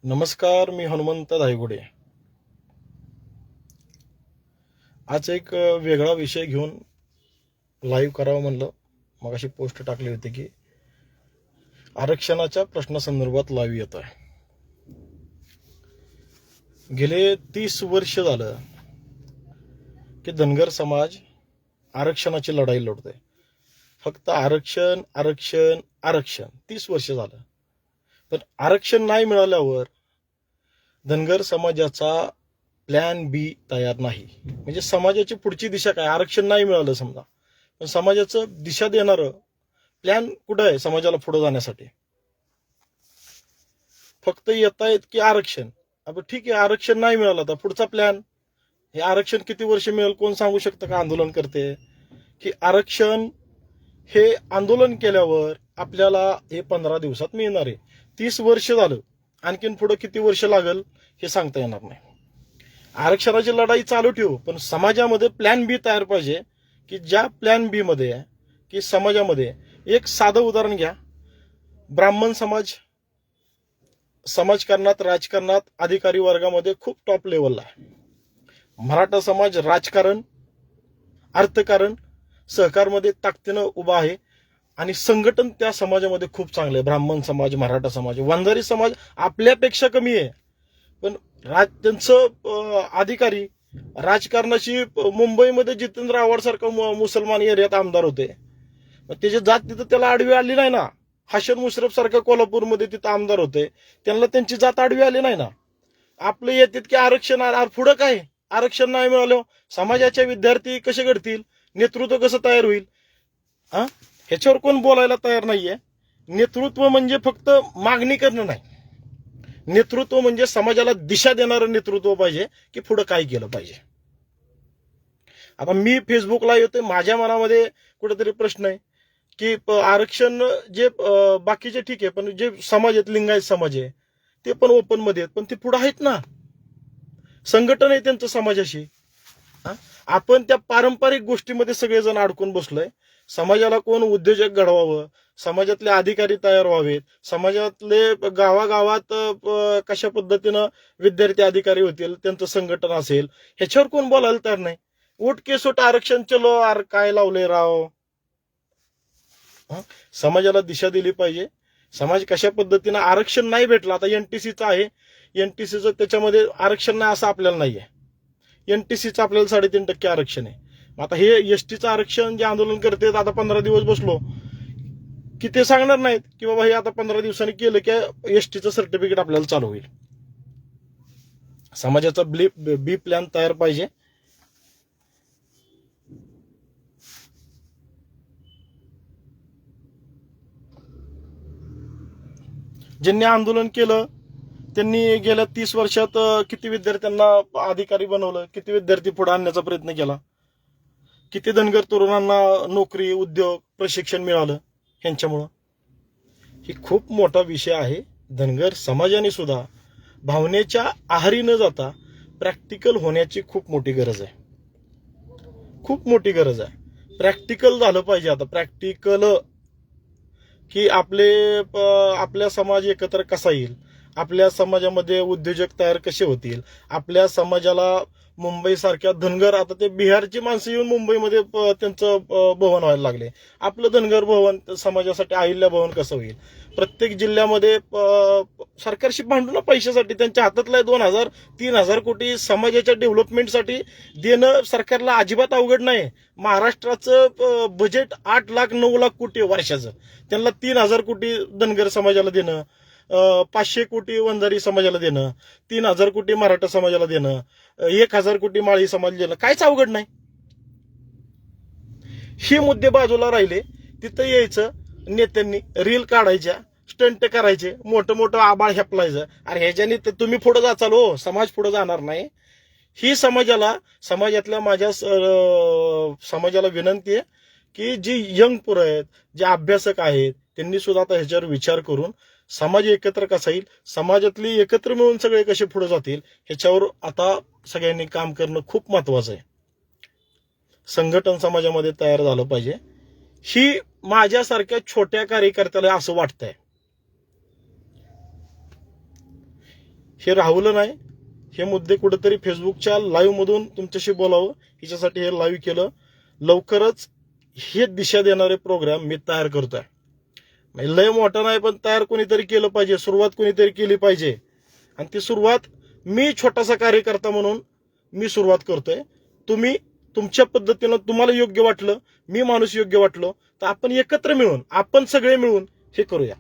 नमस्कार, मी हनुमंत धायगुडे. आज एक वेगळा विषय घेऊन लाईव्ह करावं म्हणलं. मग अशी पोस्ट टाकली होती की आरक्षणाच्या प्रश्नासंदर्भात लाईव्ह येत आहे. गेले 30 वर्ष झालं की धनगर समाज आरक्षणाची लढाई लढतोय. फक्त आरक्षण आरक्षण आरक्षण 30 वर्ष झालं. पण आरक्षण नाही मिळाल्यावर धनगर समाजाचा प्लॅन बी तयार नाही. म्हणजे समाजाची पुढची दिशा काय? आरक्षण नाही मिळालं समजा, पण समाजाचं दिशा देणारं प्लॅन कुठं आहे समाजाला पुढे जाण्यासाठी? फक्त येतायत की आरक्षण. अब ठीक आहे, आरक्षण नाही मिळालं, तर पुढचा प्लॅन. हे आरक्षण किती वर्ष मिळेल कोण सांगू शकतं का? आंदोलन करते की आरक्षण हे आंदोलन केल्यावर आपल्याला हे 15 दिवसात मिळणार आहे. 30 वर्ष झालं, आणखीन पुढे किती वर्ष लागल हे सांगता येणार नाही. आरक्षणाची लढाई चालू ठेवू, पण समाजामध्ये प्लॅन बी तयार पाहिजे. की ज्या प्लॅन बी मध्ये आहे की समाजामध्ये एक साधं उदाहरण घ्या. ब्राह्मण समाज समाजकारणात, राजकारणात, अधिकारी वर्गामध्ये खूप टॉप लेवलला आहे. मराठा समाज राजकारण, अर्थकारण, सहकारमध्ये ताकदीनं उभा आहे आणि संघटन त्या समाजामध्ये खूप चांगलं आहे. ब्राह्मण समाज, मराठा समाज, वंजारी समाज आपल्यापेक्षा कमी आहे, पण त्यांचं अधिकारी राजकारणाशी मुंबईमध्ये जितेंद्र आव्हाड सारखा मुसलमान एरियात आमदार होते, त्याची जात तिथं त्याला आडवी आली नाही ना. हसन मुश्रफ सारखा कोल्हापूरमध्ये तिथं आमदार होते, त्यांना त्यांची जात आडवी आली नाही ना. आपले येतात की आरक्षण, पुढं काय? आरक्षण नाही मिळालं समाजाचे विद्यार्थी कसे घडतील? नेतृत्व कसं तयार होईल? ह्याच्यावर कोण बोलायला तयार नाहीये. नेतृत्व म्हणजे फक्त मागणी करणं नाही. नेतृत्व म्हणजे समाजाला दिशा देणारं नेतृत्व पाहिजे की पुढे काय केलं पाहिजे. आता मी फेसबुकला येतोय, माझ्या मनामध्ये कुठेतरी प्रश्न आहे की आरक्षण जे बाकीचे ठीक आहे, पण जे समाज आहेत, लिंगायत समाज आहे, ते पण ओपन मध्ये आहेत, पण ते पुढे आहेत ना. संघटन आहे त्यांचं समाजाशी. आपण त्या पारंपरिक गोष्टीमध्ये सगळेजण अडकून बसलोय. समाजाला कोण उद्योजक घडवावं, समाजातले अधिकारी तयार व्हावेत, समाजातले गावागावात कशा पद्धतीनं विद्यार्थी अधिकारी होतील, त्यांचं संघटन असेल, ह्याच्यावर कोण बोलायला तयार नाही. उठ के सुट आरक्षण चलो, काय लावले राव. समाजाला दिशा दिली पाहिजे. समाज कशा पद्धतीनं आरक्षण नाही भेटलं, आता एनटीसीचं आहे, एनटीसीचं त्याच्यामध्ये आरक्षण नाही असं आपल्याला नाहीये. एनटीसीचं आपल्याला 3.5% आरक्षण आहे. आता हे एसटीचं आरक्षण जे आंदोलन करते, आता 15 दिवस बसलो की ते सांगणार नाहीत की बाबा हे आता 15 दिवसांनी केलं की एसटीचं सर्टिफिकेट आपल्याला चालू होईल. समाजाचा बी प्लॅन तयार पाहिजे. ज्यांनी आंदोलन केलं त्यांनी गेल्या 30 वर्षात किती विद्यार्थ्यांना अधिकारी बनवलं, किती विद्यार्थी पुढे आणण्याचा प्रयत्न केला, किती धनगर तरुणांना नोकरी, उद्योग, प्रशिक्षण मिळालं ह्यांच्यामुळं. ही खूप मोठा विषय आहे. धनगर समाजाने सुद्धा भावनेच्या आहारी न जाता प्रॅक्टिकल होण्याची खूप मोठी गरज आहे. खूप मोठी गरज आहे. प्रॅक्टिकल झालं पाहिजे. आता प्रॅक्टिकल की आपल्या समाज एकत्र कसा येईल, आपल्या समाजामध्ये उद्योजक तयार कसे होतील, आपल्या समाजाला मुंबई सारख्या धनगर, आता ते बिहारची माणसं येऊन मुंबईमध्ये त्यांचं भवन व्हायला लागले. आपलं धनगर भवन समाजासाठी अहिल्या भवन कसं होईल? प्रत्येक जिल्ह्यामध्ये सरकारशी भांडून पैशासाठी त्यांच्या हातातला 2,000-3,000 कोटी समाजाच्या डेव्हलपमेंटसाठी देणं सरकारला अजिबात अवघड नाही. महाराष्ट्राचं बजेट 8 लाख 9 लाख कोटी वर्षाचं, त्यांना 3,000 कोटी धनगर समाजाला देणं, 500 कोटी वंजारी समाजाला देणं, 3,000 कोटी मराठा समाजाला देणं, 1,000 कोटी माळी समाज देणं काहीच अवघड नाही. हे मुद्दे बाजूला राहिले, तिथं यायचं, नेत्यांनी रील काढायच्या, स्टंट करायचे, मोठं मोठं आबाळ हेपलायचं. अरे ह्याच्यानी तुम्ही पुढे जाचाल हो, समाज पुढे जाणार नाही. ही समाजातल्या माझ्या समाजाला विनंती आहे की जी यंग पोरं आहेत, जे अभ्यासक आहेत, त्यांनी सुद्धा आता ह्याच्यावर विचार करून समाज एकत्र कसा येईल, समाजातली एकत्र मिळून सगळे कसे पुढे जातील, ह्याच्यावर आता सगळ्यांनी काम करणं खूप महत्वाचं आहे. संघटन समाजामध्ये तयार झालं पाहिजे. ही माझ्यासारख्या छोट्या कार्यकर्त्याला असं वाटतंय. हे राहुलं नाही, हे मुद्दे कुठेतरी फेसबुकच्या लाईव्ह मधून तुमच्याशी बोलावं हिच्यासाठी हे लाईव्ह केलं. लवकरच हे दिशा देणारे प्रोग्राम मी तयार करतोय. लय मोठा नाही पण तयार कोणीतरी केलं पाहिजे, सुरुवात कोणीतरी केली पाहिजे. आणि ती सुरुवात मी छोटासा कार्यकर्ता म्हणून मी सुरुवात करतोय. तुम्ही तुमच्या पद्धतीनं तुम्हाला योग्य वाटलं, मी माणूस योग्य वाटलो तर आपण एकत्र मिळून, आपण सगळे मिळून हे करूया.